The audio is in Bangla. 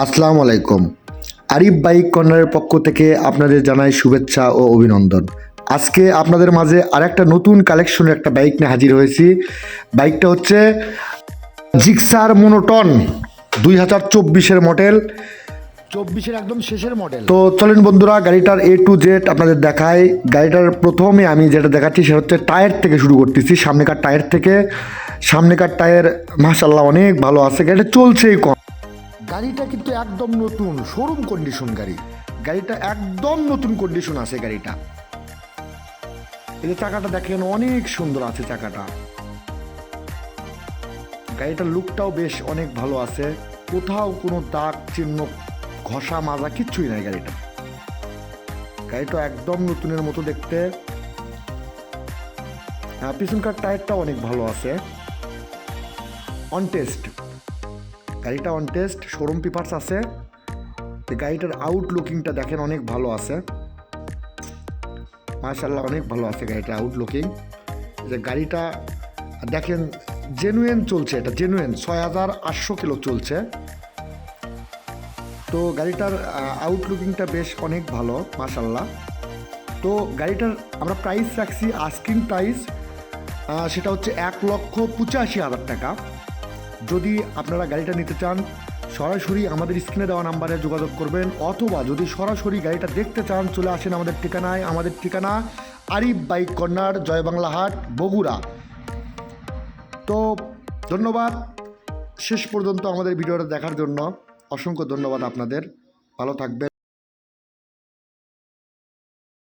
আসসালামু আলাইকুম। আরিফ বাইক কর্নারের পক্ষ থেকে আপনাদের জানাই শুভেচ্ছা ও অভিনন্দন। আজকে আপনাদের মাঝে আরেকটা নতুন কালেকশনের একটা বাইক নিয়ে হাজির হয়েছি। বাইকটা হচ্ছে জিক্সার মোনোটন 2024-এর মডেল, 24-এর একদম শেষের মডেল। তো চলেন বন্ধুরা, গাড়িটার A to Z আপনাদের দেখাই। গাড়িটার প্রথমে আমি যেটা দেখাচ্ছি সেটা হচ্ছে টায়ার থেকে শুরু করতেছি। সামনেকার টায়ার থেকে, সামনেকার টায়ার মাশাআল্লাহ অনেক ভালো আছে, গাড়িটা চলছেই কম। গাড়িটা কিন্তু একদম নতুন শোরুম কন্ডিশন গাড়িটা একদম নতুন কন্ডিশন আছে গাড়িটা। এই যে চাকাটা দেখেন অনেক সুন্দর আছে চাকাটা। গাড়িটার লুকটাও বেশ অনেক ভালো আছে, কোথাও কোনো দাগ চিহ্ন ঘষা মাজা কিচ্ছুই নাই গাড়িটা একদম নতুনের মতো দেখতে। পিছনকার টায়ারটাও অনেক ভালো আছে, অন টেস্ট গাড়িটা, অন টেস্ট শোরুম পেপারস আছে। গাড়িটার আউটলুকিংটা দেখেন অনেক ভালো আছে, মাশাআল্লাহ অনেক ভালো আছে গাড়িটা আউটলুকিং। যে গাড়িটা দেখেন জেনুইন চলছে, এটা জেনুইন 6800 কিলো চলছে। তো গাড়িটার আউটলুকিংটা বেশ অনেক ভালো মাশাআল্লাহ। তো গাড়িটার আমরা প্রাইস রাখছি, আস্কিং প্রাইস সেটা হচ্ছে 1,85,000 টাকা। যদি আপনারা গাড়িটা নিতে চান সরাসরি আমাদের স্ক্রিনে দেওয়া নাম্বারে যোগাযোগ করবেন, অথবা যদি সরাসরি গাড়িটা দেখতে চান চলে আসেন আমাদের ঠিকানায়। আমাদের ঠিকানা আরিফ বাইক কর্নার, জয় বাংলা হাট, বগুড়া। তো ধন্যবাদ শেষ পর্যন্ত আমাদের ভিডিওটা দেখার জন্য, অসংখ্য ধন্যবাদ আপনাদের। ভালো থাকবেন।